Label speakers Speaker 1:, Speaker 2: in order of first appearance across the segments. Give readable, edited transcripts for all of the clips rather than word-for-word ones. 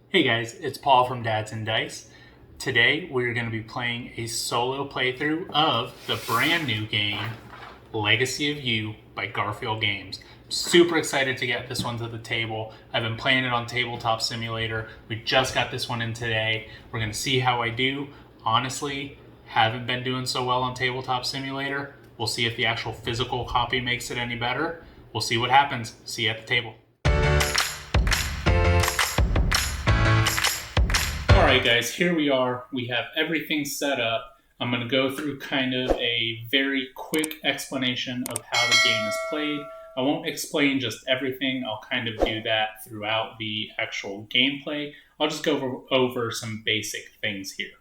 Speaker 1: Hey guys, it's Paul from Dads and Dice. Today we're going to be playing a solo playthrough of the brand new game Legacy of You by Garfield Games. I'm super excited to get this one to the table. I've been playing it on Tabletop Simulator. We just got this one in today. We're going to see how I do. Honestly, haven't been doing so well on Tabletop Simulator. We'll see if the actual physical copy makes it any better. We'll see what happens. See you at the table. Alright guys, here we are. We have everything set up. I'm going to go through kind of a very quick explanation of how the game is played. I won't explain just everything. I'll kind of do that throughout the actual gameplay. I'll just go over some basic things here.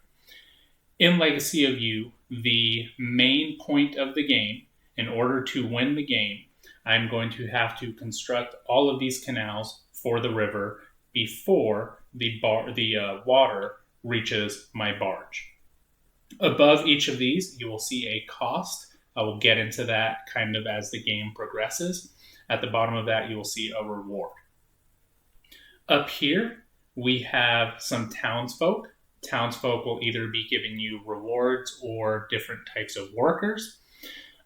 Speaker 1: In Legacy of You, the main point of the game, in order to win the game, I'm going to have to construct all of these canals for the river before the water reaches my barge. Above each of these, you will see a cost. I will get into that kind of as the game progresses. At the bottom of that, you will see a reward. Up here, we have some townsfolk. Townsfolk will either be giving you rewards or different types of workers.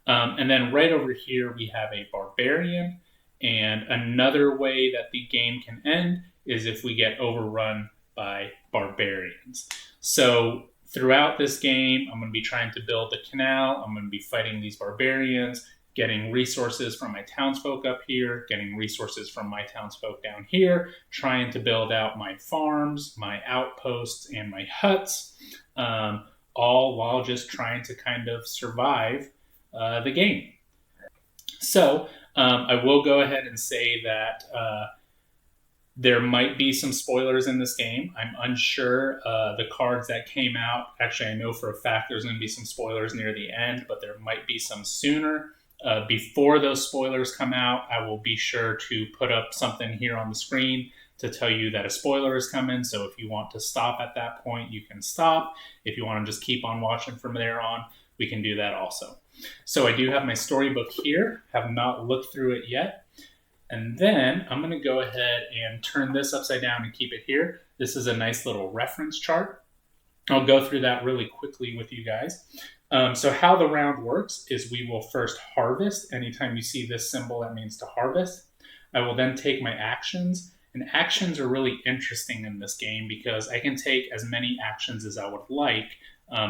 Speaker 1: And then right over here, we have a barbarian. And another way that the game can end is if we get overrun by barbarians. So throughout this game, I'm going to be trying to build the canal. I'm going to be fighting these barbarians, getting resources from my townsfolk up here, getting resources from my townsfolk down here, trying to build out my farms, my outposts, and my huts, all while just trying to kind of survive the game. So I will go ahead and say that there might be some spoilers in this game. I'm unsure. The cards that came out, actually I know for a fact there's going to be some spoilers near the end, but there might be some sooner. Before those spoilers come out, I will be sure to put up something here on the screen to tell you that a spoiler is coming. So if you want to stop at that point, you can stop. If you want to just keep on watching from there on, we can do that also. So I do have my storybook here, have not looked through it yet. And then I'm going to go ahead and turn this upside down and keep it here. This is a nice little reference chart. I'll go through that really quickly with you guys. So how the round works is we will first harvest. Anytime you see this symbol, that means to harvest. I will then take my actions. And actions are really interesting in this game because I can take as many actions as I would like,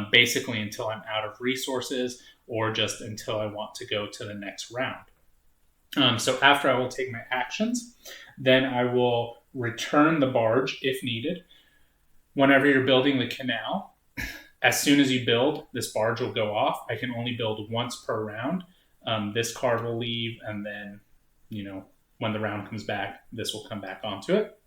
Speaker 1: basically until I'm out of resources or just until I want to go to the next round. So after I will take my actions, then I will return the barge if needed. Whenever you're building the canal, as soon as you build, this barge will go off. I can only build once per round. This card will leave, and then, when the round comes back, this will come back onto it.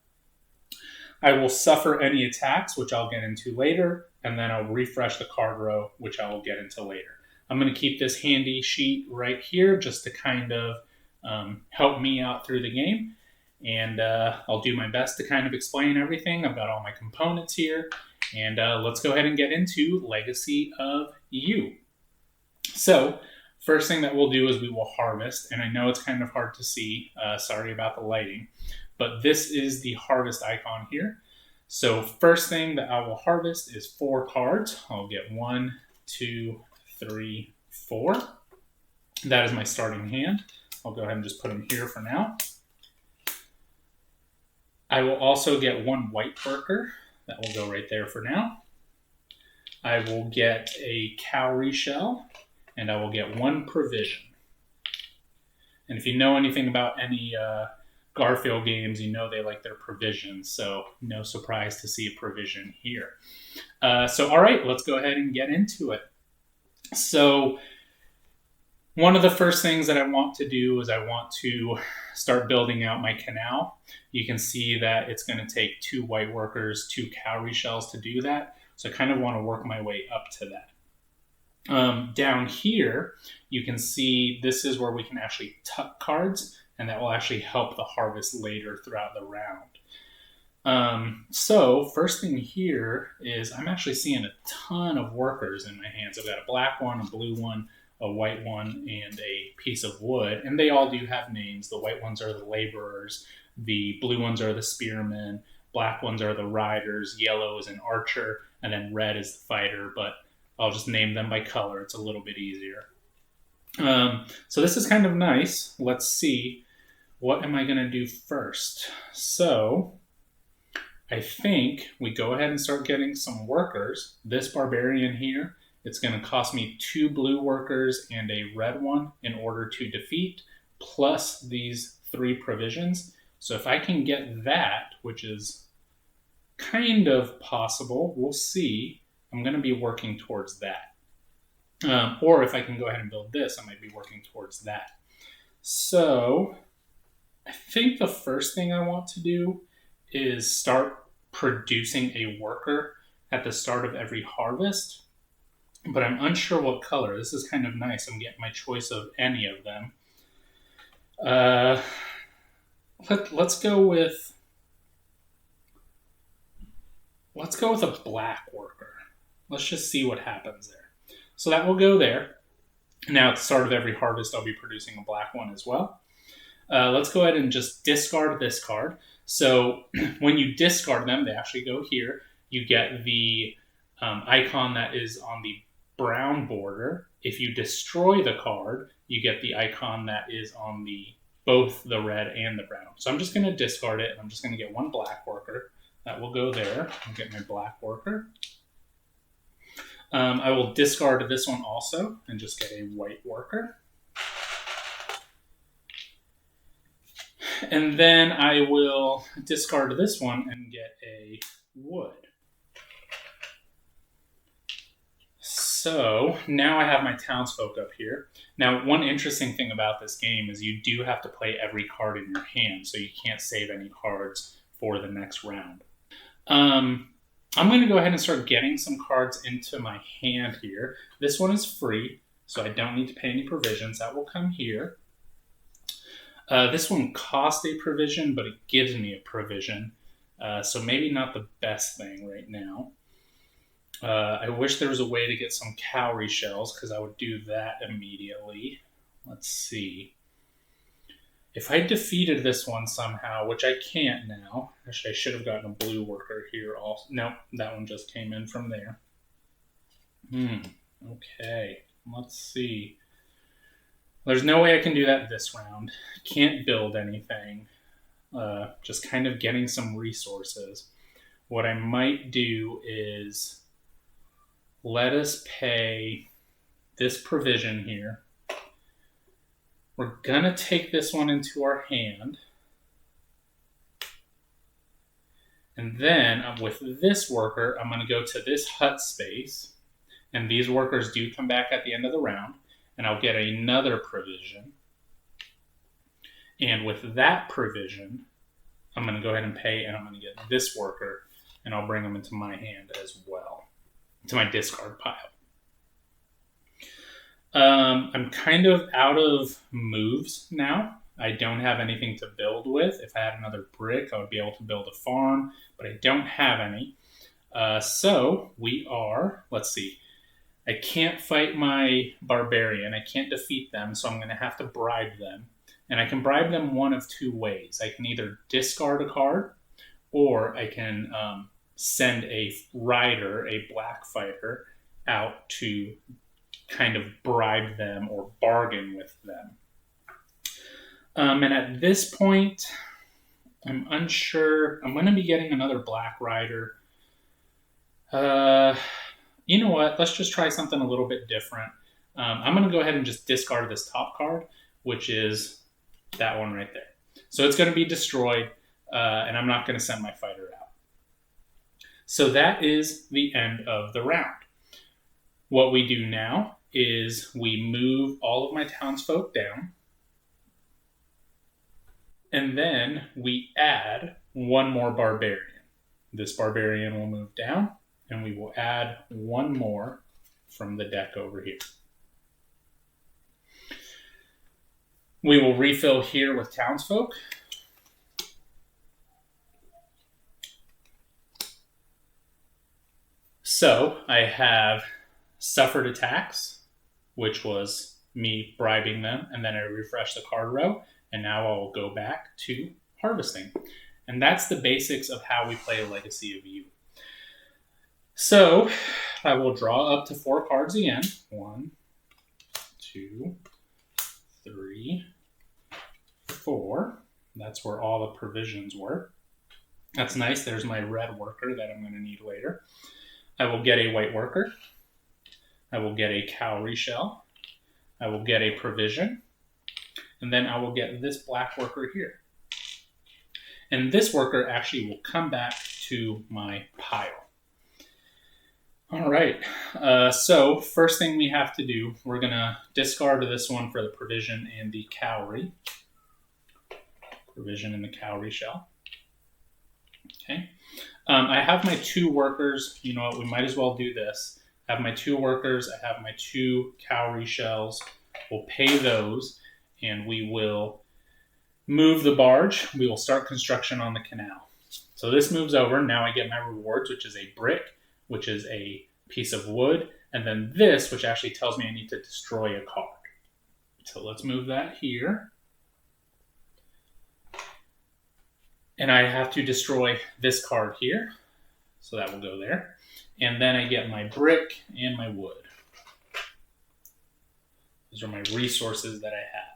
Speaker 1: I will suffer any attacks, which I'll get into later, and then I'll refresh the card row, which I will get into later. I'm going to keep this handy sheet right here just to kind of help me out through the game. And I'll do my best to kind of explain everything. I've got all my components here. And let's go ahead and get into Legacy of You. So first thing that we'll do is we will harvest. And I know it's kind of hard to see. Sorry about the lighting. But this is the harvest icon here. So first thing that I will harvest is 4 cards. I'll get 1, 2, 3, 4. That is my starting hand. I'll go ahead and just put them here for now. I will also get 1 white worker. That will go right there for now. I will get a cowrie shell, and I will get 1 provision. And if you know anything about any Garfield games, you know they like their provisions, so no surprise to see a provision here. All right, let's go ahead and get into it. So one of the first things that I want to do is I want to start building out my canal. You can see that it's going to take 2 white workers, 2 cowrie shells to do that. So I kind of want to work my way up to that. Down here, you can see this is where we can actually tuck cards, and that will actually help the harvest later throughout the round. So first thing here is I'm actually seeing a ton of workers in my hands. I've got a black one, a blue one, a white one, and a piece of wood. And they all do have names. The white ones are the laborers. The blue ones are the spearmen. Black ones are the riders, yellow is an archer, and then red is the fighter, but I'll just name them by color. It's a little bit easier. So this is kind of nice. Let's see. What am I going to do first? So I think we go ahead and start getting some workers. This barbarian here, it's going to cost me 2 blue workers and a red one in order to defeat, plus these 3 provisions. So if I can get that, which is kind of possible, we'll see. I'm going to be working towards that. Or if I can go ahead and build this, I might be working towards that. So I think the first thing I want to do is start producing a worker at the start of every harvest, but I'm unsure what color. This is kind of nice. I'm getting my choice of any of them. Let's go with a black worker. Let's just see what happens there. So that will go there. Now at the start of every harvest, I'll be producing a black one as well. Let's go ahead and just discard this card. So when you discard them, they actually go here. You get the icon that is on the brown border. If you destroy the card, you get the icon that is on both the red and the brown. So I'm just going to discard it, and I'm just going to get 1 black worker. That will go there. I'll get my black worker. I will discard this one also and just get a white worker. And then I will discard this one and get a wood. So now I have my townsfolk up here. Now, one interesting thing about this game is you do have to play every card in your hand, so you can't save any cards for the next round. I'm going to go ahead and start getting some cards into my hand here. This one is free, so I don't need to pay any provisions. That will come here. This one costs a provision, but it gives me a provision. So maybe not the best thing right now. I wish there was a way to get some cowrie shells, because I would do that immediately. Let's see. If I defeated this one somehow, which I can't now. Actually, I should have gotten a blue worker here also. No, that one just came in from there. Okay, let's see. There's no way I can do that this round. Can't build anything. Just kind of getting some resources. What I might do is let us pay this provision here. We're going to take this one into our hand. And then with this worker, I'm going to go to this hut space. And these workers do come back at the end of the round. And I'll get another provision. And with that provision, I'm going to go ahead and pay, and I'm going to get this worker, and I'll bring them into my hand as well, to my discard pile. I'm kind of out of moves now. I don't have anything to build with. If I had another brick, I would be able to build a farm, but I don't have any. So we are, let's see. I can't fight my barbarian. I can't defeat them, so I'm going to have to bribe them. And I can bribe them one of 2 ways. I can either discard a card, or I can send a rider, a black fighter, out to kind of bribe them or bargain with them. And at this point, I'm unsure. I'm going to be getting another black rider. You know what? Let's just try something a little bit different. I'm going to go ahead and just discard this top card, which is that one right there. So it's going to be destroyed, and I'm not going to send my fighter out. So that is the end of the round. What we do now is we move all of my townsfolk down, and then we add 1 more barbarian. This barbarian will move down, and we will add 1 more from the deck over here. We will refill here with townsfolk. So I have suffered attacks, which was me bribing them, and then I refresh the card row, and now I'll go back to harvesting. And that's the basics of how we play a Legacy of You. So I will draw up to 4 cards again. 1, 2, 3, 4. That's where all the provisions were. That's nice. There's my red worker that I'm going to need later. I will get a white worker. I will get a cowrie shell. I will get a provision. And then I will get this black worker here. And this worker actually will come back to my pile. All right, so first thing we have to do, we're gonna discard this one for the provision and the cowrie. Provision and the cowrie shell. Okay, I have my 2 workers. You know what, we might as well do this. I have my 2 workers, I have my 2 cowrie shells. We'll pay those, and we will move the barge. We will start construction on the canal. So this moves over. Now I get my rewards, which is a brick, which is a piece of wood, and then this, which actually tells me I need to destroy a card. So let's move that here. And I have to destroy this card here. So that will go there. And then I get my brick and my wood. Those are my resources that I have.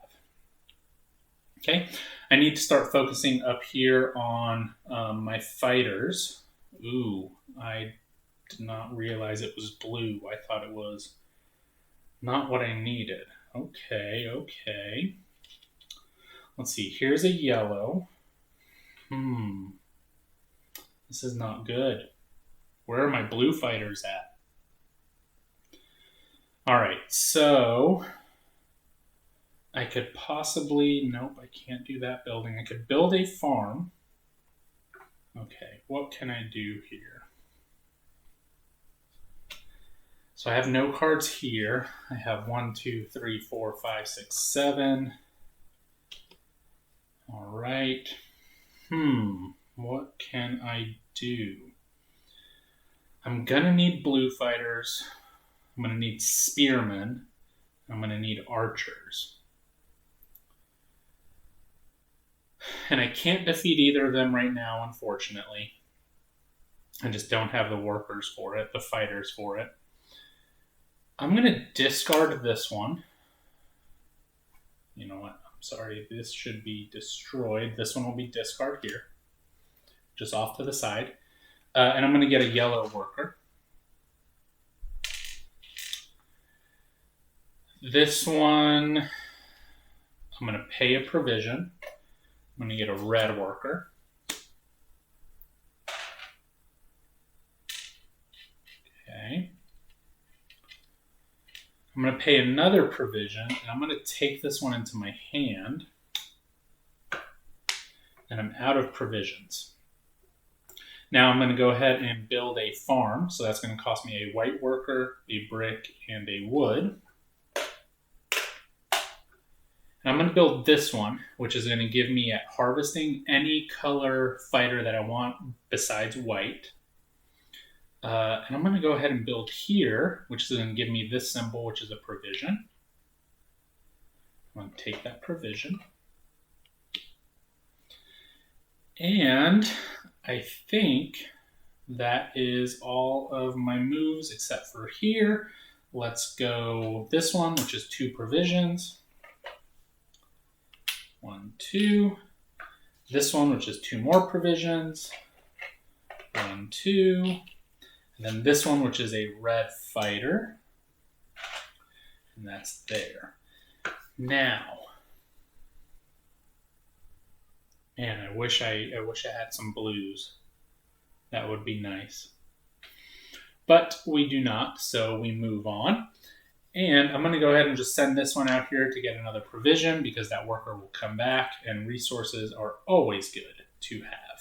Speaker 1: Okay, I need to start focusing up here on my fighters. Ooh, I did not realize it was blue. I thought it was not what I needed. Okay. Let's see, here's a yellow. This is not good. Where are my blue fighters at? All right, so I could possibly, nope, I can't do that building. I could build a farm. Okay, what can I do here? So I have no cards here. I have 1, 2, 3, 4, 5, 6, 7. All right. What can I do? I'm gonna need blue fighters. I'm gonna need spearmen. I'm gonna need archers. And I can't defeat either of them right now, unfortunately. I just don't have the workers for it, the fighters for it. I'm going to discard this one. You know what? I'm sorry. This should be destroyed. This one will be discard here. Just off to the side. And I'm going to get a yellow worker. This one, I'm going to pay a provision. I'm going to get a red worker. Okay. I'm going to pay another provision, and I'm going to take this one into my hand. And I'm out of provisions. Now I'm going to go ahead and build a farm. So that's going to cost me a white worker, a brick, and a wood. And I'm going to build this one, which is going to give me at harvesting any color fighter that I want besides white. And I'm going to go ahead and build here, which is going to give me this symbol, which is a provision. I'm going to take that provision. And I think that is all of my moves except for here. Let's go this one, which is 2 provisions. 1, 2. This one, which is 2 more provisions. 1, 2. And then this one, which is a red fighter. And that's there. Now, man, I wish I had some blues. That would be nice. But we do not, so we move on. And I'm going to go ahead and just send this one out here to get another provision because that worker will come back and resources are always good to have.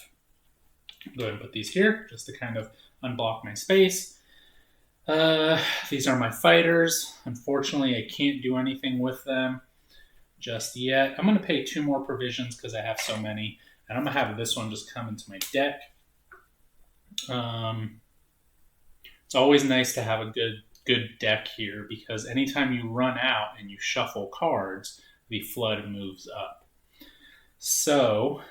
Speaker 1: Go ahead and put these here just to kind of unblock my space. These are my fighters. Unfortunately, I can't do anything with them just yet. I'm going to pay 2 more provisions because I have so many. And I'm going to have this one just come into my deck. It's always nice to have a good deck here because anytime you run out and you shuffle cards, the flood moves up. So,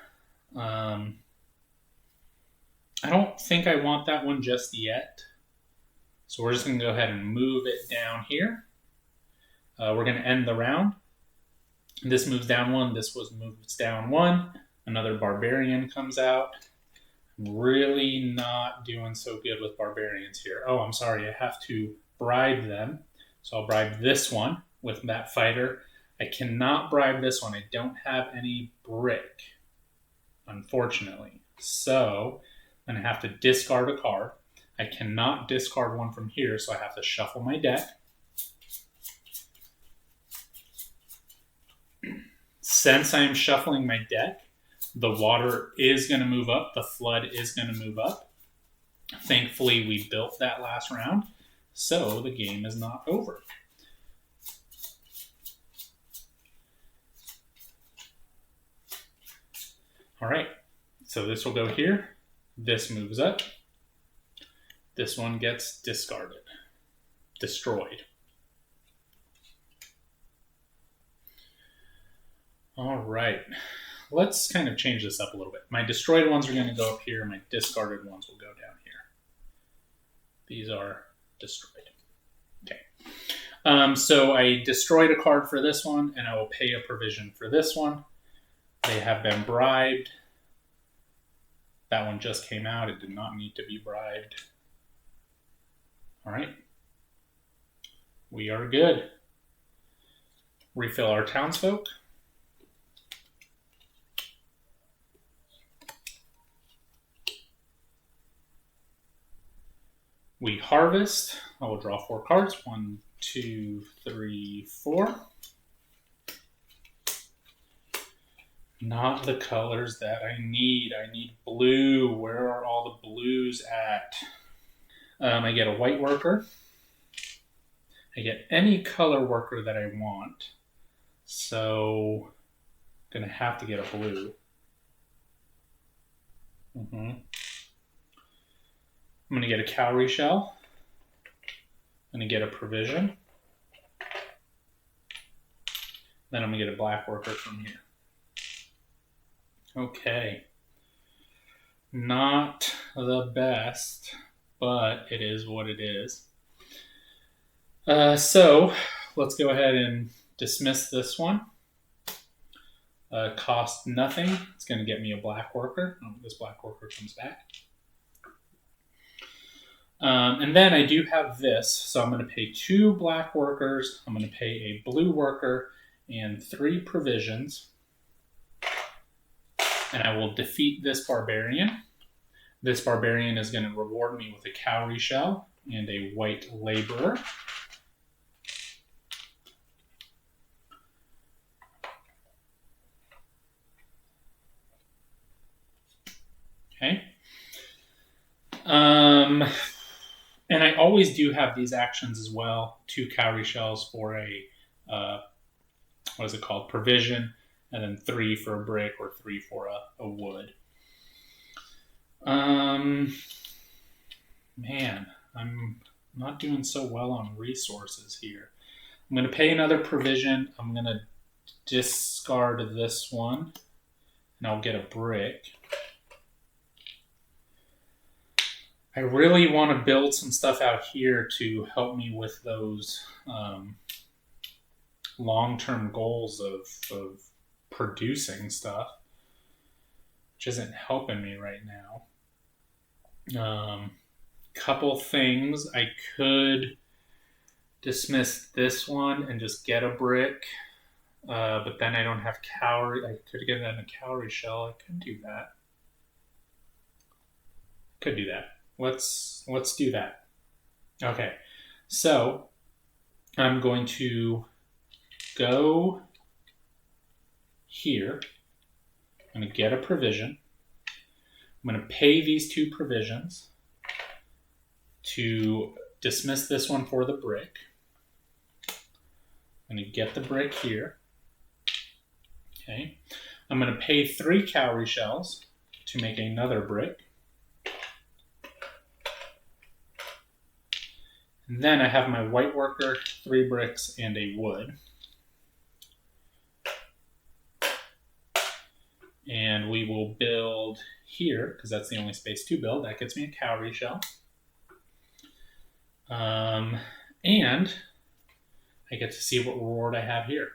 Speaker 1: I don't think I want that one just yet. So we're just going to go ahead and move it down here. We're going to end the round. This moves down 1. This moves down 1. Another barbarian comes out. I'm really not doing so good with barbarians here. Oh, I'm sorry. I have to bribe them. So I'll bribe this one with that fighter. I cannot bribe this one. I don't have any brick, unfortunately. So I'm going to have to discard a card. I cannot discard one from here, so I have to shuffle my deck. Since I am shuffling my deck, the water is going to move up. The flood is going to move up. Thankfully, we built that last round, so the game is not over. All right, so this will go here. This moves up. This one gets discarded, destroyed. All right, let's kind of change this up a little bit. My destroyed ones are going to go up here. My discarded ones will go down here. These are destroyed. Okay. So I destroyed a card for this one, and I will pay a provision for this one. They have been bribed. That one just came out. It did not need to be bribed. All right. We are good. Refill our townsfolk. We harvest. I will draw 4 cards. 1, 2, 3, 4. Not the colors that I need. I need blue. Where are all the blues at? I get a white worker. I get any color worker that I want. So I'm going to have to get a blue. I'm going to get a cowrie shell. I'm going to get a provision. Then I'm going to get a black worker from here. Okay. Not the best, but it is what it is. So let's go ahead and dismiss this one. Cost nothing. It's going to get me a black worker. Oh, this black worker comes back. And then I do have this, so I'm going to pay 2 black workers. I'm going to pay a blue worker and 3 provisions. And I will defeat this barbarian. This barbarian is going to reward me with a cowrie shell and a white laborer. Okay. And I always do have these actions as well. 2 cowrie shells for a, what is it called? Provision. And then 3 for a brick or 3 for a wood. Man, I'm not doing so well on resources here. I'm going to pay another provision. I'm going to discard this one. And I'll get a brick. I really want to build some stuff out here to help me with those long-term goals of producing stuff, which isn't helping me right now. Couple things. I could dismiss this one and just get a brick, but then I don't have cowrie. I could get that in a cowrie shell. I could do that. Let's do that. Okay, so I'm going to go here. I'm going to get a provision. I'm going to pay these 2 provisions to dismiss this one for the brick. I'm going to get the brick here. Okay. I'm going to pay 3 cowrie shells to make another brick. And then I have my white worker, 3 bricks, and a wood. And we will build here, because that's the only space to build. That gets me a cowrie shell. And I get to see what reward I have here.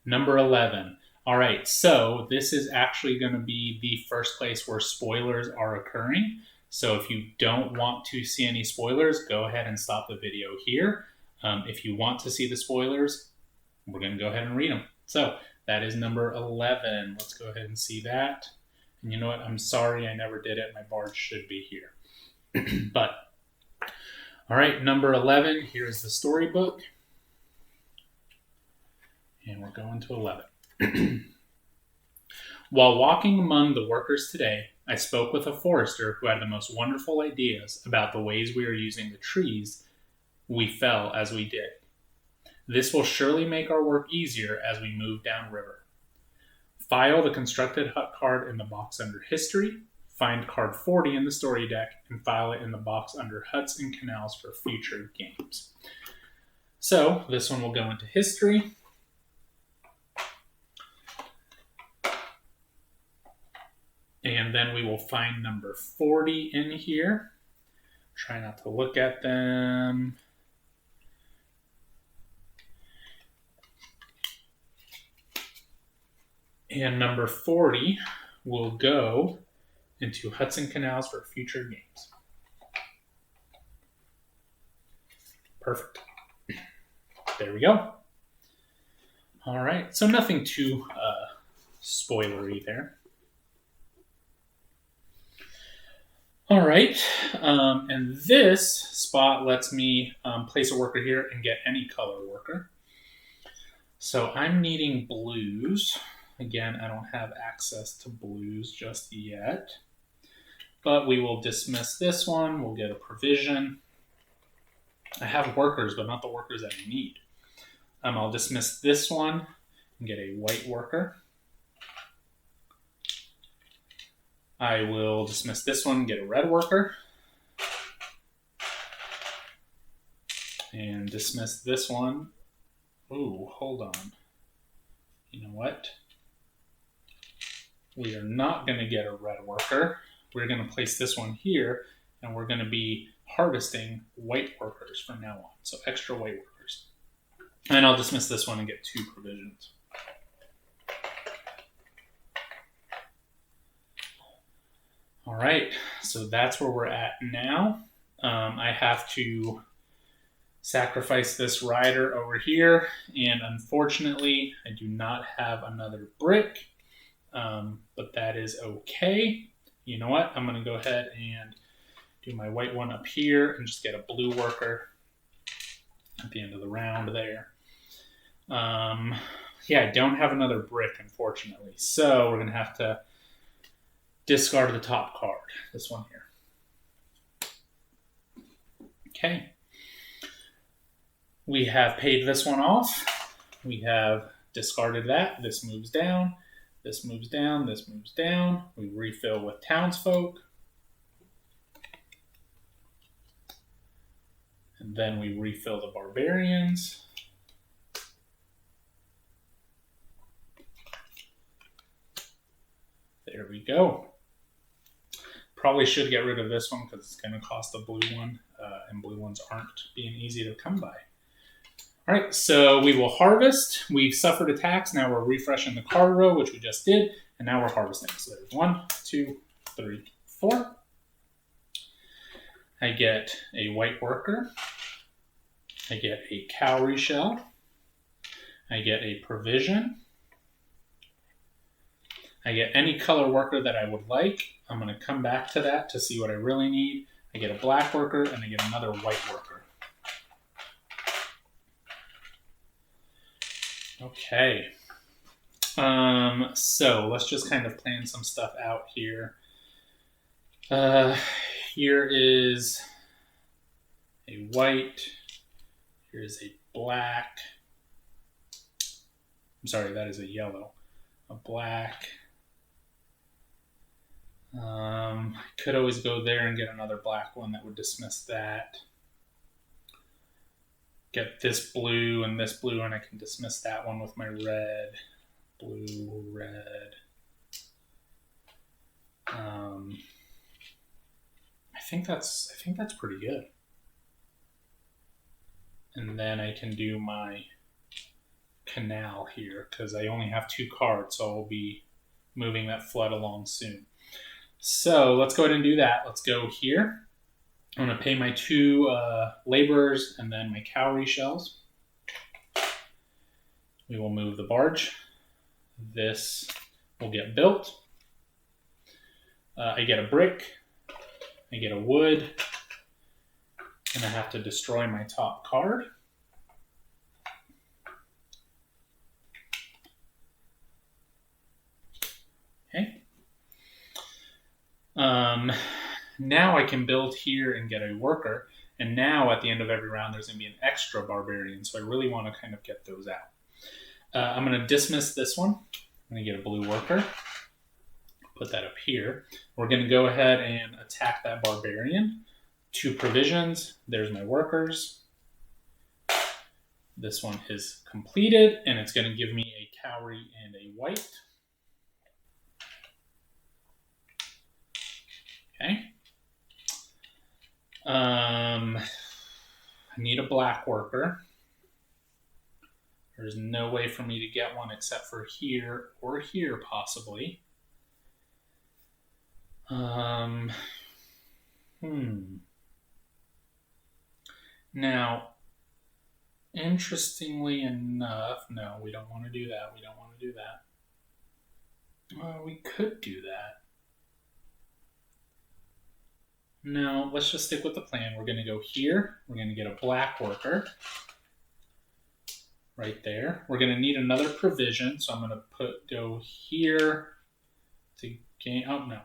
Speaker 1: Number 11. All right, so this is actually going to be the first place where spoilers are occurring. So if you don't want to see any spoilers, go ahead and stop the video here. If you want to see the spoilers, we're going to go ahead and read them. So that is number 11. Let's go ahead and see that. And you know what? I'm sorry I never did it. My bard should be here. But, all right, number 11. Here's the storybook. And we're going to 11. While walking among the workers today, I spoke with a forester who had the most wonderful ideas about the ways we are using the trees we fell as we did. This will surely make our work easier as we move downriver. File the constructed hut card in the box under History, find card 40 in the story deck, and file it in the box under Huts and Canals for future games. So this one will go into History. And then we will find number 40 in here. Try not to look at them. And number 40 will go into Huts and Canals for future games. Perfect. There we go. All right, so nothing too spoilery there. All right, and this spot lets me place a worker here and get any color worker. So I'm needing blues. Again, I don't have access to blues just yet, but we will dismiss this one. We'll get a provision. I have workers, but not the workers that I need. I'll dismiss this one and get a white worker. I will dismiss this one and get a red worker. And dismiss this one. Ooh, hold on. You know what? We are not going to get a red worker. We're going to place this one here, and we're going to be harvesting white workers from now on. So extra white workers. And I'll dismiss this one and get 2 provisions. All right, so that's where we're at now. I have to sacrifice this rider over here, and unfortunately, I do not have another brick, but that is okay. You know what? I'm going to go ahead and do my white one up here and just get a blue worker at the end of the round there. Yeah, I don't have another brick, unfortunately, so we're going to have to discard the top card, this one here. Okay. We have paid this one off. We have discarded that. This moves down. This moves down. This moves down. We refill with townsfolk. And then we refill the barbarians. There we go. Probably should get rid of this one because it's going to cost a blue one, and blue ones aren't being easy to come by. All right, so we will harvest. We've suffered attacks. Now we're refreshing the card row, which we just did, and now we're harvesting. So there's 1, 2, 3, 4. I get a white worker. I get a cowrie shell. I get a provision. I get any color worker that I would like. I'm going to come back to that to see what I really need. I get a black worker, and I get another white worker. Okay. So let's just kind of plan some stuff out here. Here is a white. Here's a black. I'm sorry, that is a yellow. A black. I could always go there and get another black one that would dismiss that. Get this blue, and I can dismiss that one with my red. Blue, red. I think that's pretty good. And then I can do my canal here because I only have 2 cards, so I'll be moving that flood along soon. So let's go ahead and do that. Let's go here. I'm going to pay my 2 laborers and then my cowrie shells. We will move the barge. This will get built. I get a brick. I get a wood. And I have to destroy my top card. Okay. Now I can build here and get a worker. And now at the end of every round, there's going to be an extra barbarian. So I really want to kind of get those out. I'm going to dismiss this one. I'm going to get a blue worker. Put that up here. We're going to go ahead and attack that barbarian. 2 provisions. There's my workers. This one is completed, and it's going to give me a cowrie and a white. Okay. I need a black worker. There's no way for me to get one except for here or here, possibly. Now, interestingly enough, no, we don't want to do that. We don't want to do that. Well, we could do that. No, let's just stick with the plan. We're going to go here. We're going to get a black worker. Right there. We're going to need another provision, so I'm going to go here to gain, oh no.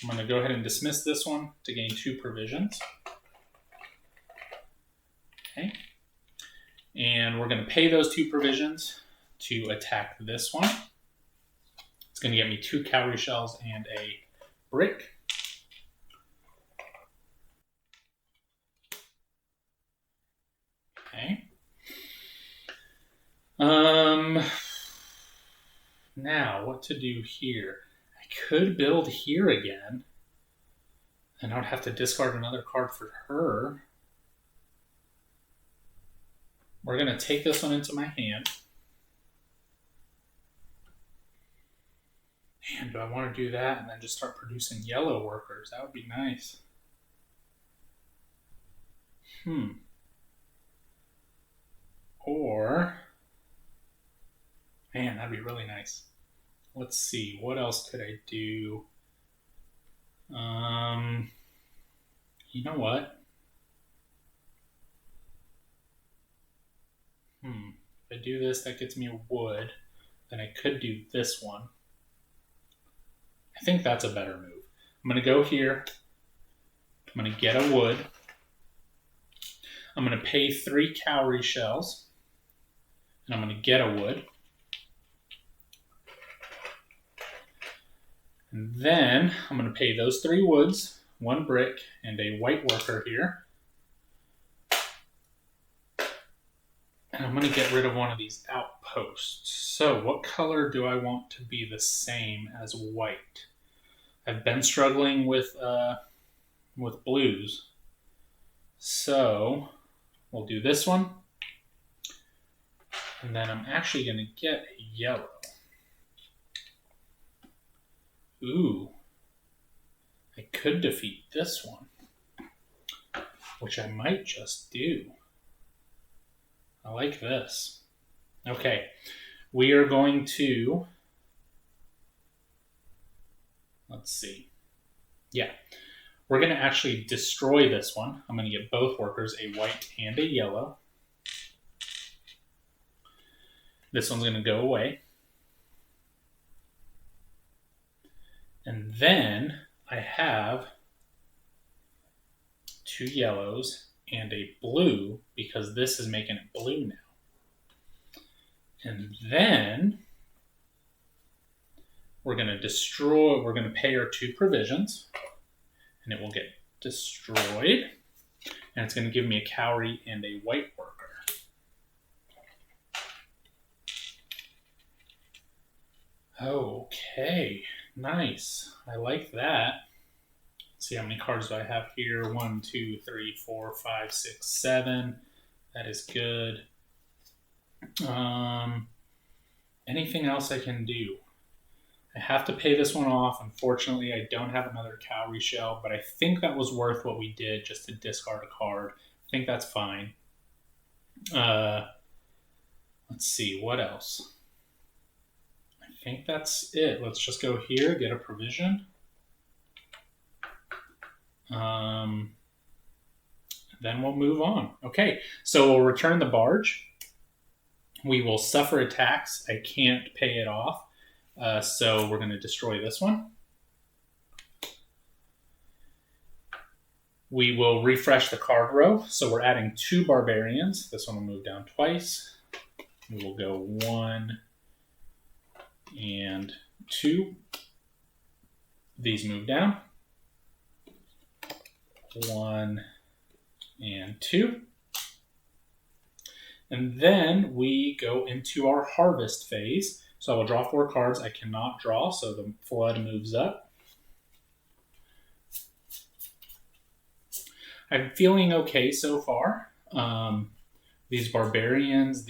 Speaker 1: I'm going to go ahead and dismiss this one to gain 2 provisions. Okay. And we're going to pay those 2 provisions to attack this one. It's going to get me 2 cowrie shells and a brick. Okay. Now, what to do here? I could build here again, and I would have to discard another card for her. We're going to take this one into my hand. Man, do I want to do that and then just start producing yellow workers? That would be nice. Or, man, that'd be really nice. Let's see, what else could I do? You know what? If I do this, that gets me a wood. Then I could do this one. I think that's a better move. I'm going to go here. I'm going to get a wood. I'm going to pay 3 cowrie shells. And I'm going to get a wood. And then I'm going to pay those 3 woods, 1 brick, and a white worker here. And I'm going to get rid of one of these outposts. So what color do I want to be the same as white? I've been struggling with blues. So we'll do this one. And then I'm actually going to get a yellow. Ooh. I could defeat this one, which I might just do. I like this. Okay. We are going to, let's see. Yeah. We're going to actually destroy this one. I'm going to get both workers, a white and a yellow. This one's going to go away. And then I have 2 yellows and a blue because this is making it blue now. And then we're going to pay our 2 provisions and it will get destroyed. And it's going to give me a cowrie and a white worker. Okay, Nice. I like that. Let's see how many cards do I have here. 1, 2, 3, 4, 5, 6, 7. That is good. Anything else I can do? I have to pay this one off. Unfortunately, I don't have another cowrie shell, but I think that was worth what we did just to discard a card. I think that's fine. Let's see, what else? I think that's it. Let's just go here, get a provision. Then we'll move on. Okay, so we'll return the barge. We will suffer a tax. I can't pay it off. So we're going to destroy this one. We will refresh the card row. So we're adding 2 barbarians. This one will move down twice. We will go 1 and 2. These move down. 1 and 2. And then we go into our harvest phase. So I will draw 4 cards. I cannot draw, so the flood moves up. I'm feeling okay so far. These barbarians,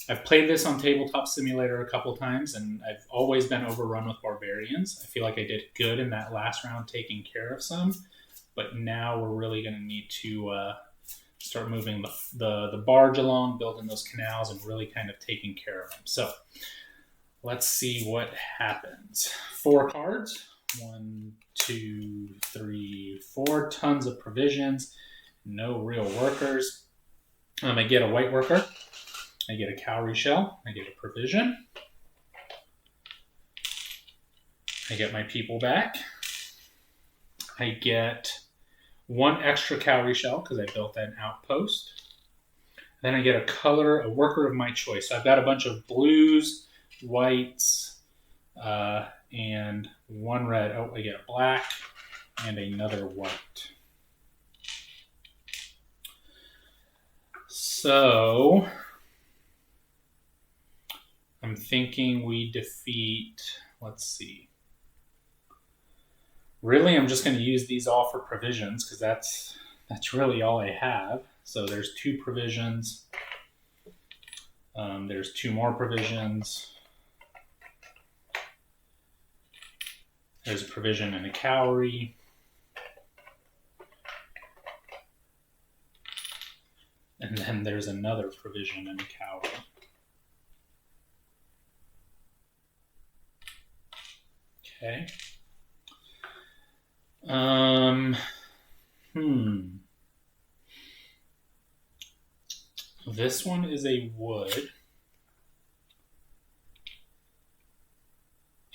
Speaker 1: I've played this on Tabletop Simulator a couple times, and I've always been overrun with barbarians. I feel like I did good in that last round taking care of some, but now we're really going to need to start moving the barge along, building those canals, and really kind of taking care of them. So let's see what happens. 4 cards. 1, 2, 3, 4. Tons of provisions. No real workers. I get a white worker. I get a cowrie shell. I get a provision. I get my people back. I get 1 extra cowrie shell because I built an outpost. Then I get a worker of my choice. So I've got a bunch of blues, whites, and 1 red. Oh, I get a black and another white. So I'm thinking we defeat, let's see. Really, I'm just going to use these all for provisions because that's really all I have. So there's 2 provisions. There's 2 more provisions. There's a provision and a cowrie. And then there's another provision and a cowrie. Okay. This one is a wood.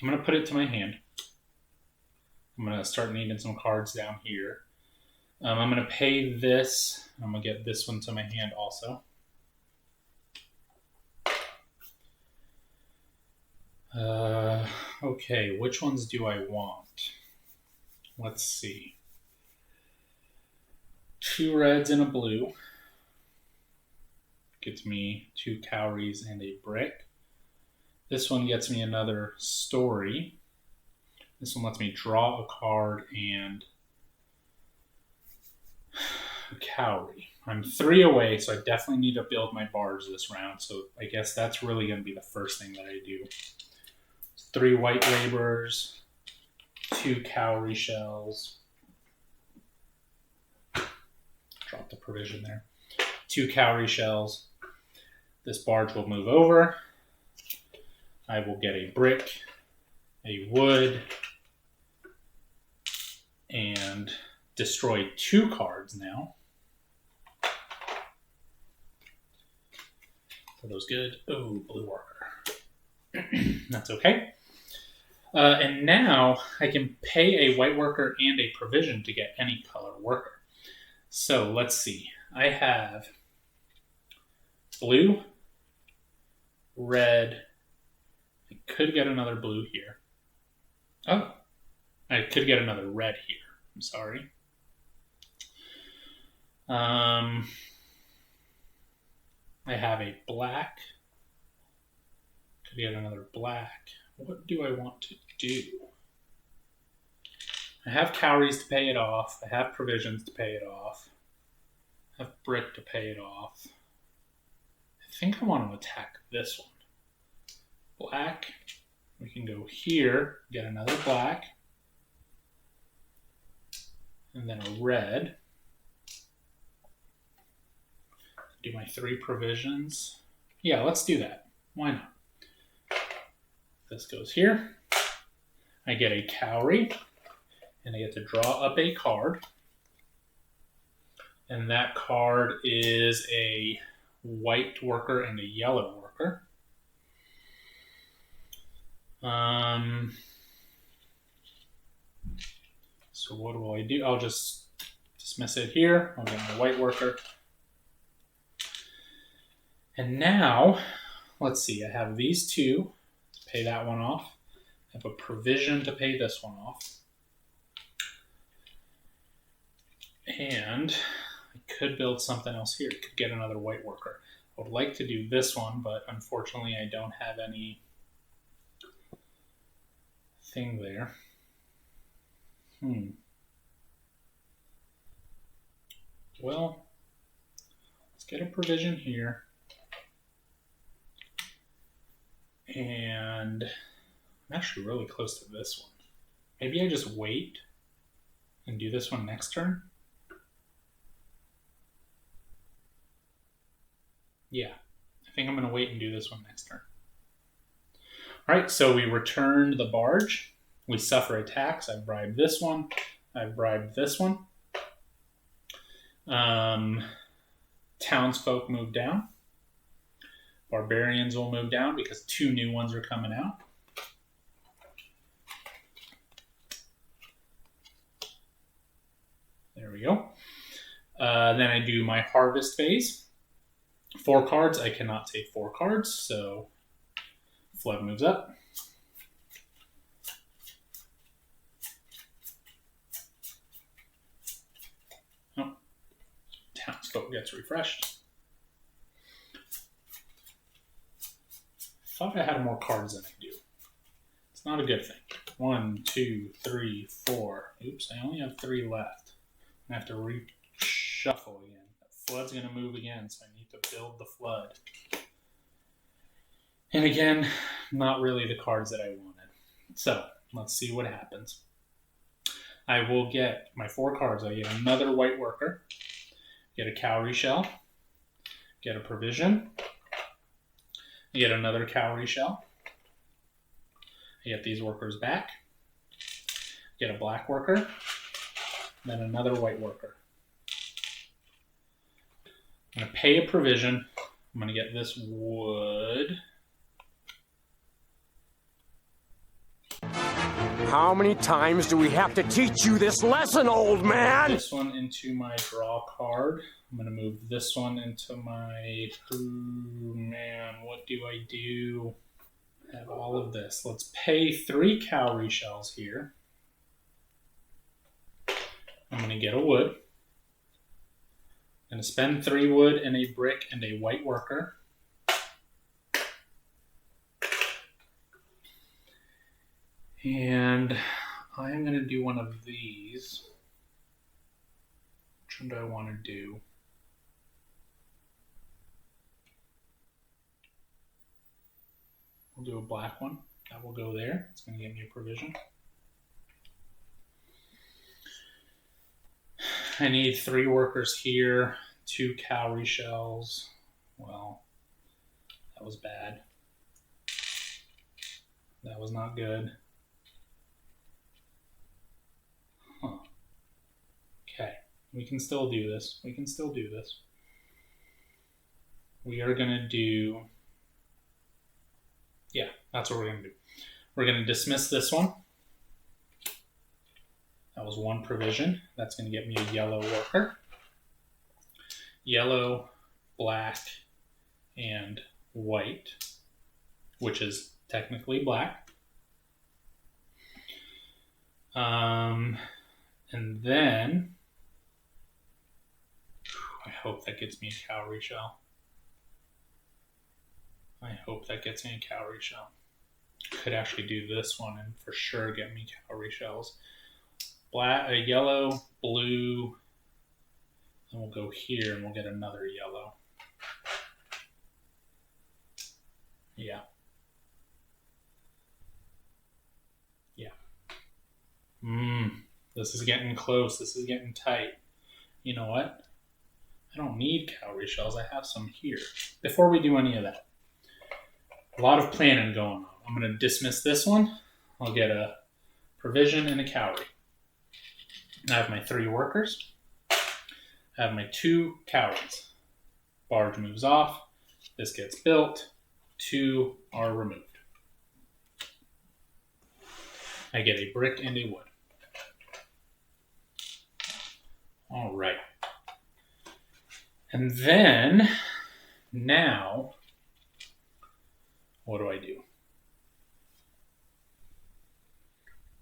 Speaker 1: I'm going to put it to my hand. I'm going to start needing some cards down here. I'm going to pay this. I'm going to get this one to my hand also. Okay, which ones do I want? Let's see. 2 reds and a blue. Gets me 2 cowries and a brick. This one gets me another story. This one lets me draw a card and a cowrie. I'm 3 away, so I definitely need to build my barge this round. So I guess that's really going to be the first thing that I do. 3 white laborers, 2 cowrie shells. Drop the provision there. 2 cowrie shells. This barge will move over. I will get a brick, a wood, and destroy 2 cards now. Are those good? Oh, blue worker. That's okay. And now I can pay a white worker and a provision to get any color worker. So let's see. I have blue, red. I could get another blue here. Oh, I could get another red here. I'm sorry. I have a black. Could get another black. what do I want to do? I have calories to pay it off. I have provisions to pay it off. I have brick to pay it off. I think I want to attack this one. Black. We can go here, get another black, and then a red. Do my 3 provisions. Yeah, let's do that. Why not? This goes here. I get a cowrie, and I get to draw up a card. And that card is a white worker and a yellow worker. So what do I do? I'll just dismiss it here. I'll get my white worker. And now, let's see, I have these 2 to pay that one off. I have a provision to pay this one off. And I could build something else here. I could get another white worker. I would like to do this one, but unfortunately I don't have any thing there. Well, let's get a provision here. And I'm actually really close to this one. Maybe I just wait and do this one next turn. Yeah, I think I'm going to wait and do this one next turn. All right, so we returned the barge. We suffer a tax. I've bribed this one. I've bribed this one. Townsfolk move down. Barbarians will move down because 2 new ones are coming out. There we go. Then I do my harvest phase. 4 cards. I cannot take 4 cards, so flood moves up. Oh, townsfolk gets refreshed. Thought I had more cards than I do. It's not a good thing. 1, 2, 3, 4. Oops, I only have 3 left. I have to reshuffle again. That flood's going to move again, so I need to build the flood. And again, not really the cards that I wanted. So, let's see what happens. I will get my 4 cards. I get another white worker, get a cowrie shell, get a provision, I get another cowrie shell, I get these workers back, get a black worker, then another white worker. I'm going to pay a provision. I'm going to get this wood.
Speaker 2: How many times do we have to teach you this lesson, old man?
Speaker 1: This one into my draw card. I'm going to move this one into my... Ooh, man, what do I do? I have all of this. Let's pay 3 cowrie shells here. I'm going to get a wood. I'm going to spend 3 wood and a brick and a white worker. And I'm going to do one of these. Which one do I want to do? We'll do a black one. That will go there. It's going to give me a provision. I need 3 workers here, 2 cowrie shells. Well, that was bad. That was not good. Huh. Okay, we can still do this. We can still do this. We are going to do... Yeah, that's what we're going to do. We're going to dismiss this one. That was 1 provision. That's going to get me a yellow worker. Yellow, black, and white, which is technically black. And then, I hope that gets me a cowrie shell. I hope that gets me a cowrie shell. Could actually do this one and for sure get me cowrie shells. Black, yellow, blue. Then we'll go here and we'll get another yellow. Yeah. Yeah. This is getting close. This is getting tight. You know what? I don't need cowrie shells. I have some here. Before we do any of that, a lot of planning going on. I'm going to dismiss this one. I'll get a provision and a cowrie. I have my 3 workers. I have my 2 cowries. Barge moves off. This gets built. 2 are removed. I get a brick and a wood. All right. And then, now, what do I do?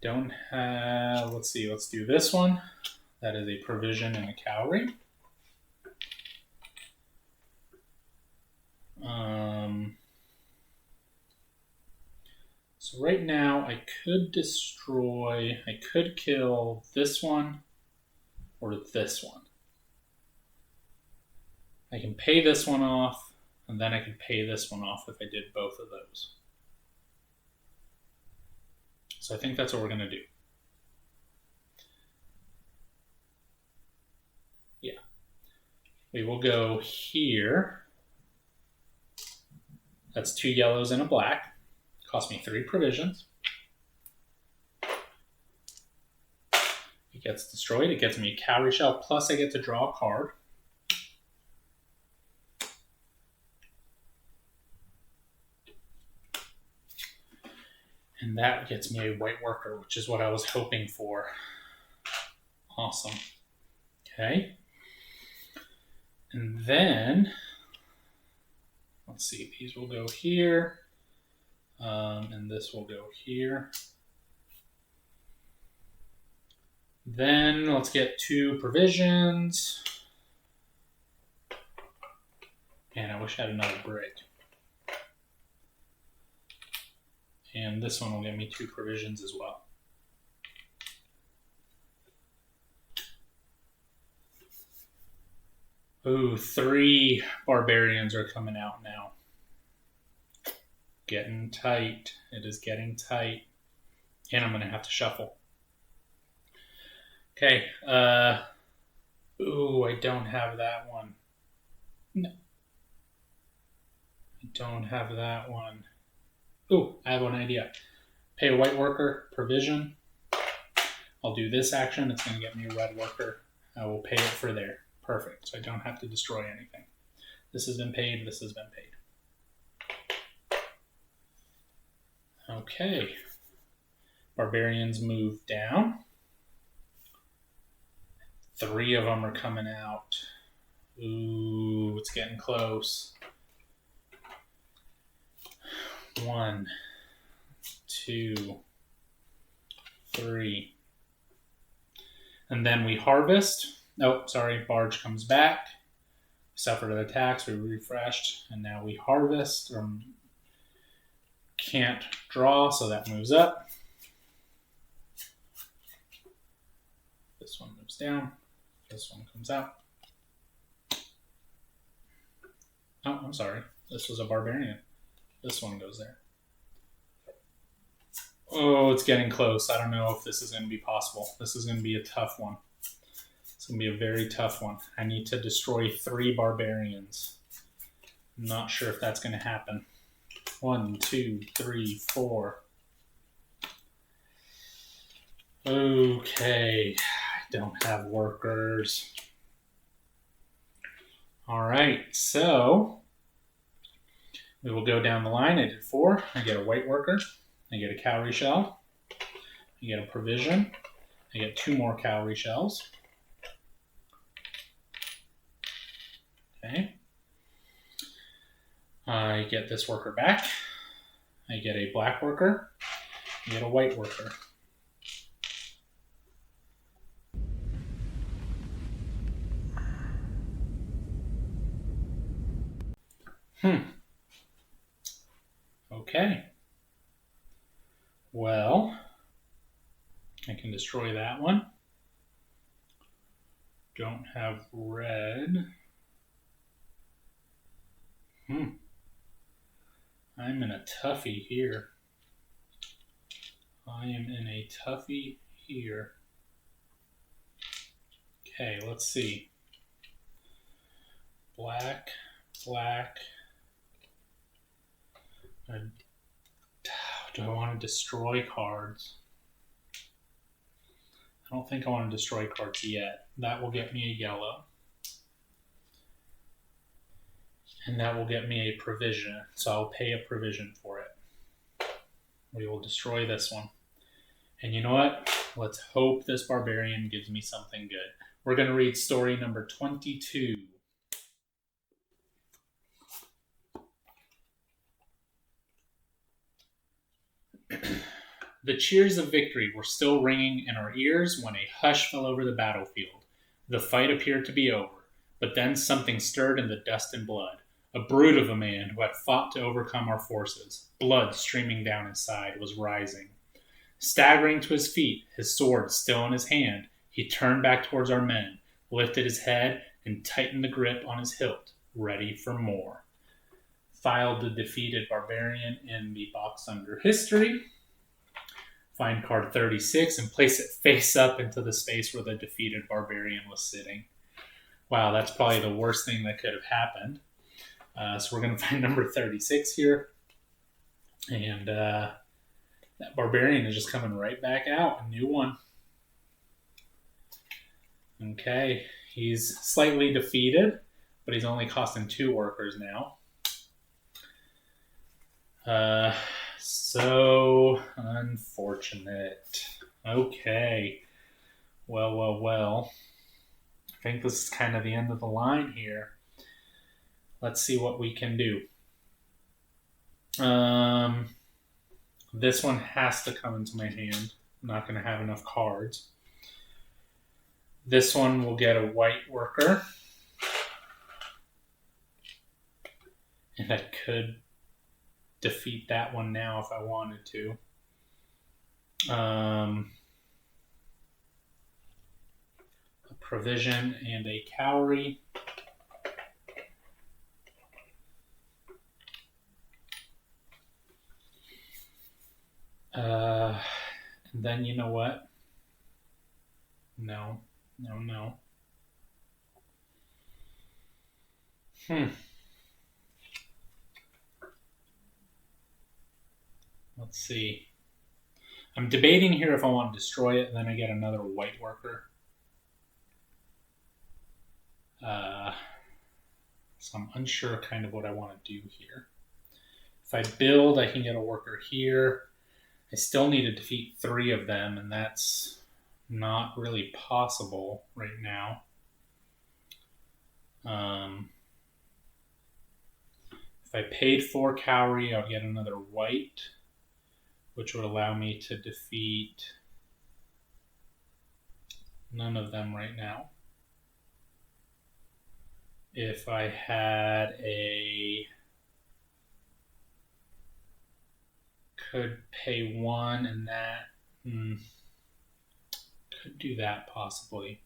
Speaker 1: Don't have, let's see, let's do this one. That is a provision and a cowrie. So right now I could destroy, I could kill this one or this one. I can pay this one off, and then I could pay this one off if I did both of those. So I think that's what we're going to do. Yeah. We will go here. That's 2 yellows and a black. Cost me 3 provisions. It gets destroyed. It gets me a cowrie shell, plus I get to draw a card. And that gets me a white worker, which is what I was hoping for. Awesome. Okay. And then, let's see, these will go here. And this will go here. Then let's get 2 provisions. And I wish I had another brick. And this one will get me 2 provisions as well. Ooh, 3 barbarians are coming out now. Getting tight. It is getting tight. And I'm going to have to shuffle. Okay. Ooh, I don't have that one. No. I don't have that one. Ooh, I have one idea. Pay a white worker, provision. I'll do this action. It's going to get me a red worker. I will pay it for there. Perfect. So I don't have to destroy anything. This has been paid. This has been paid. Okay. Barbarians move down. 3 of them are coming out. Ooh, it's getting close. 1, 2, 3. And then we harvest. Oh, sorry, barge comes back. Suffered an attack, we refreshed, and now we harvest. Can't draw, so that moves up. This one moves down. This one comes out. Oh, I'm sorry. This was a barbarian. This one goes there. Oh, it's getting close. I don't know if this is going to be possible. This is going to be a tough one. It's going to be a very tough one. I need to destroy 3 barbarians. I'm not sure if that's going to happen. 1, 2, 3, 4. Okay. I don't have workers. All right. So we will go down the line. I did 4. I get a white worker. I get a cowrie shell. I get a provision. I get 2 more cowrie shells. Okay. I get this worker back. I get a black worker. I get a white worker. Okay. Well, I can destroy that one. Don't have red. I'm in a toughie here. I am in a toughie here. Okay, let's see. Black, black. Do I want to destroy cards? I don't think I want to destroy cards yet. That will get me a yellow. And that will get me a provision. So I'll pay a provision for it. We will destroy this one. And you know what? Let's hope this barbarian gives me something good. We're going to read story number 22. The cheers of victory were still ringing in our ears when a hush fell over the battlefield. The fight appeared to be over, but then something stirred in the dust and blood. A brute of a man who had fought to overcome our forces, blood streaming down his side, was rising. Staggering to his feet, his sword still in his hand, he turned back towards our men, lifted his head, and tightened the grip on his hilt, ready for more. Filed the defeated barbarian in the box under history. Find card 36 and place it face up into the space where the defeated barbarian was sitting. Wow, that's probably the worst thing that could have happened. So we're going to find number 36 here. And that barbarian is just coming right back out. A new one. Okay, he's slightly defeated, but he's only costing 2 workers now. So unfortunate. Okay. Well. I think this is kind of the end of the line here. Let's see what we can do. This one has to come into my hand. I'm not going to have enough cards. This one will get a white worker. And I could defeat that one now if I wanted to. A provision and a cowrie. And then you know what? No. Let's see. I'm debating here if I want to destroy it, and then I get another white worker. So I'm unsure kind of what I want to do here. If I build, I can get a worker here. I still need to defeat 3 of them, and that's not really possible right now. If I paid 4 cowrie, I would get another white, which would allow me to defeat none of them right now. If I had could pay 1 and that, could do that possibly.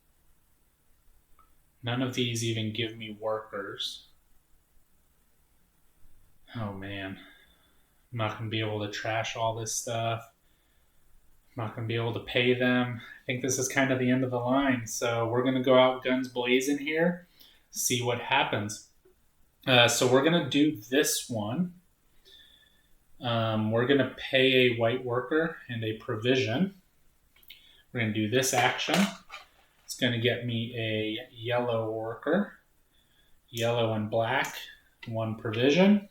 Speaker 1: None of these even give me workers. Oh man. I'm not going to be able to trash all this stuff. I'm not going to be able to pay them. I think this is kind of the end of the line. So we're going to go out guns blazing here. See what happens. So we're going to do this one. We're going to pay a white worker and a provision. We're going to do this action. It's going to get me a yellow worker. Yellow and black. 1 provision.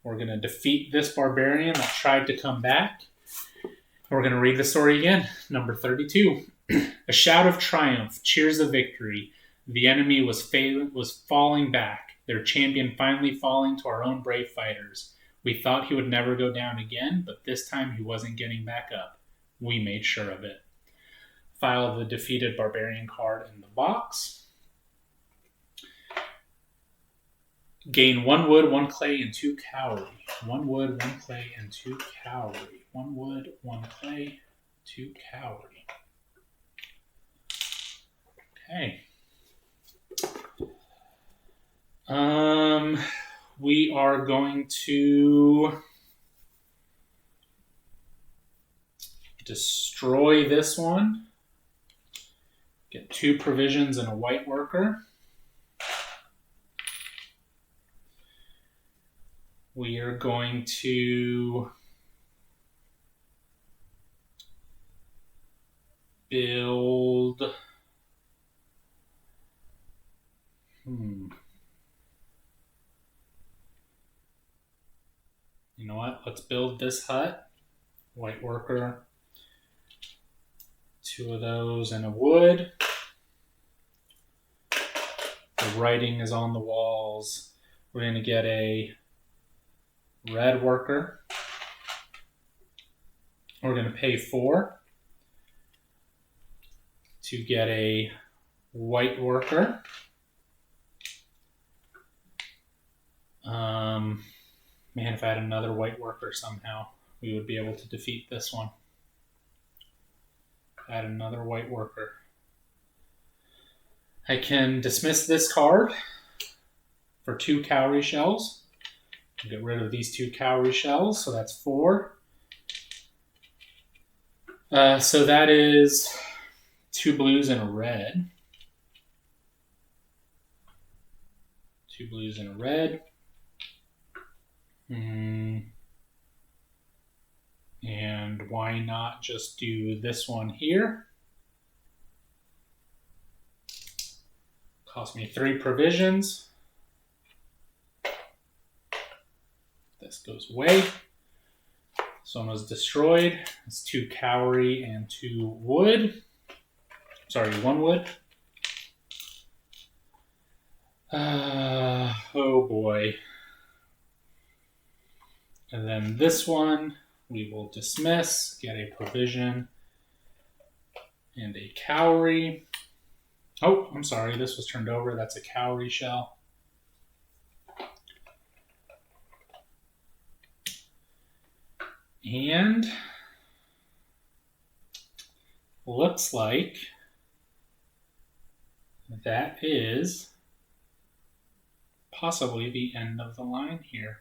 Speaker 1: We're going to defeat this barbarian that tried to come back. We're going to read the story again. Number 32. A shout of triumph, cheers of victory. The enemy was falling back, their champion finally falling to our own brave fighters. We thought he would never go down again, but this time he wasn't getting back up. We made sure of it. File the defeated barbarian card in the box. Gain 1 wood, 1 clay, and 2 cowrie. 1 wood, 1 clay, and 2 cowrie. 1 wood, 1 clay, 2 cowrie. Okay. We are going to destroy this one. Get 2 provisions and a white worker. We are going to build... You know what? Let's build this hut. White worker. 2 of those and a wood. The writing is on the walls. We're going to get a red worker. We're going to pay 4 to get a white worker. Man, if I had another white worker somehow, we would be able to defeat this one. Add another white worker. I can dismiss this card for 2 cowrie shells. Get rid of these 2 cowrie shells, so that's 4. So that is 2 blues and a red. 2 blues and a red. And why not just do this one here? Cost me 3 provisions. This goes away. This one was destroyed. It's 2 cowrie and 2 wood. Sorry, 1 wood. Oh boy. And then this one we will dismiss, get a provision and a cowrie. Oh, I'm sorry, this was turned over. That's a cowrie shell. And looks like that is possibly the end of the line here.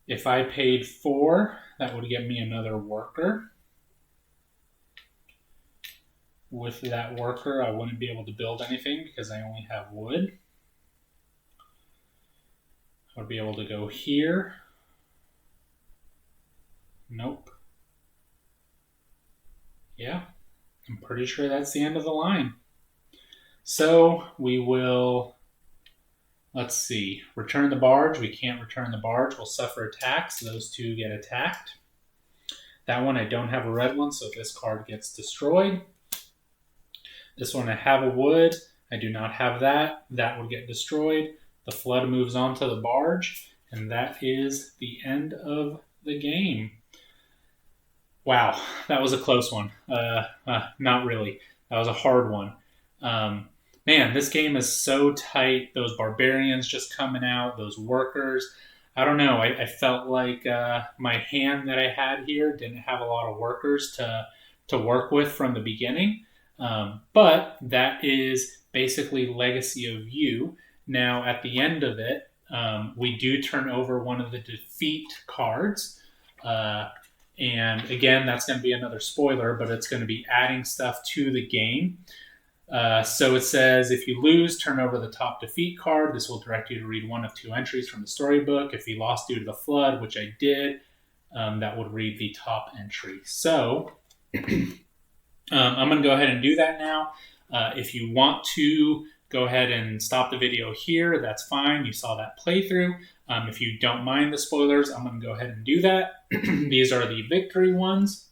Speaker 1: If I paid 4, that would get me another worker. With that worker, I wouldn't be able to build anything because I only have wood. I would be able to go here. Nope. Yeah, I'm pretty sure that's the end of the line. So we will... Let's see. Return the barge. We can't return the barge. We'll suffer attacks. Those 2 get attacked. That one, I don't have a red one, so this card gets destroyed. This one, I have a wood. I do not have that. That would get destroyed. The flood moves on to the barge, and that is the end of the game. Wow, that was a close one. Not really. That was a hard one. Man, this game is so tight. Those barbarians just coming out, those workers. I don't know. I felt like my hand that I had here didn't have a lot of workers to work with from the beginning. But that is basically Legacy of You. Now, at the end of it, we do turn over one of the defeat cards. And again, that's going to be another spoiler, but it's going to be adding stuff to the game. So it says, if you lose, turn over the top defeat card. This will direct you to read 1 of 2 entries from the storybook. If you lost due to the flood, which I did, that would read the top entry. So I'm going to go ahead and do that now. If you want to go ahead and stop the video here, that's fine. You saw that playthrough. If you don't mind the spoilers, I'm going to go ahead and do that. These are the victory ones.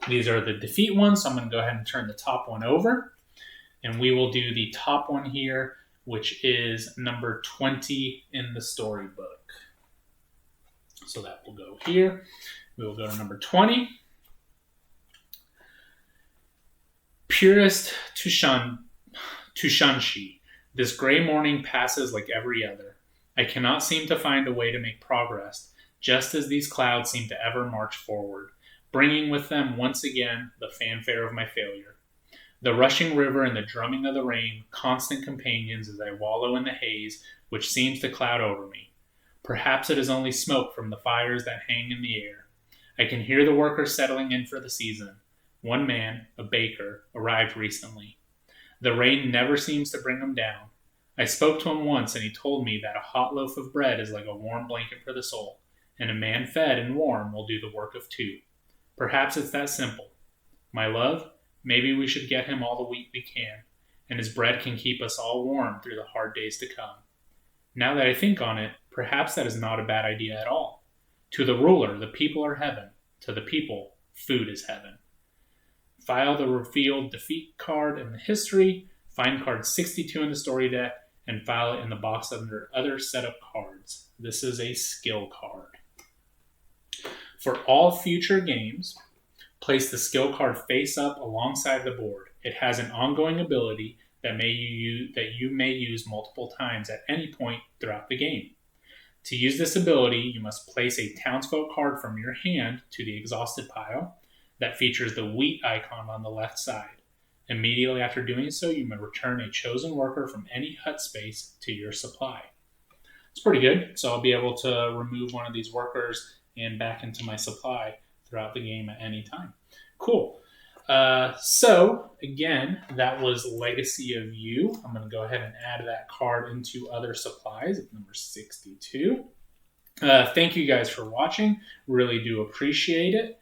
Speaker 1: These are the defeat ones. So I'm going to go ahead and turn the top one over. And we will do the top one here, which is number 20 in the storybook. So that will go here. We will go to number 20. Purest Tushanshi. This gray morning passes like every other. I cannot seem to find a way to make progress. just as these clouds seem to ever march forward, bringing with them once again the fanfare of my failure. The rushing river and the drumming of the rain, constant companions as I wallow in the haze which seems to cloud over me. Perhaps it is only smoke from the fires that hang in the air. I can hear the workers settling in for the season. One man, a baker, arrived recently. The rain never seems to bring him down. I spoke to him once and he told me that a hot loaf of bread is like a warm blanket for the soul, and a man fed and warm will do the work of two. Perhaps it's that simple. My love, maybe we should get him all the wheat we can, and his bread can keep us all warm through the hard days to come. Now that I think on it, perhaps that is not a bad idea at all. To the ruler, the people are heaven. To the people, food is heaven. File the revealed defeat card in the history, find card 62 in the story deck, and file it in the box under other setup cards. This is a skill card. For all future games, place the skill card face up alongside the board. It has an ongoing ability that you may use multiple times at any point throughout the game. To use this ability, you must place a townsfolk card from your hand to the exhausted pile that features the wheat icon on the left side. Immediately after doing so, you may return a chosen worker from any hut space to your supply. It's pretty good, so I'll be able to remove one of these workers and back into my supply throughout the game at any time. Cool. So, again, that was Legacy of You. I'm going to go ahead and add that card into other supplies at number 62. Thank you guys for watching. Really do appreciate it.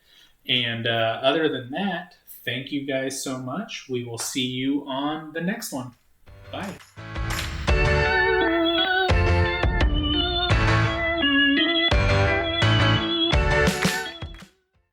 Speaker 1: And other than that, thank you guys so much. We will see you on the next one. Bye.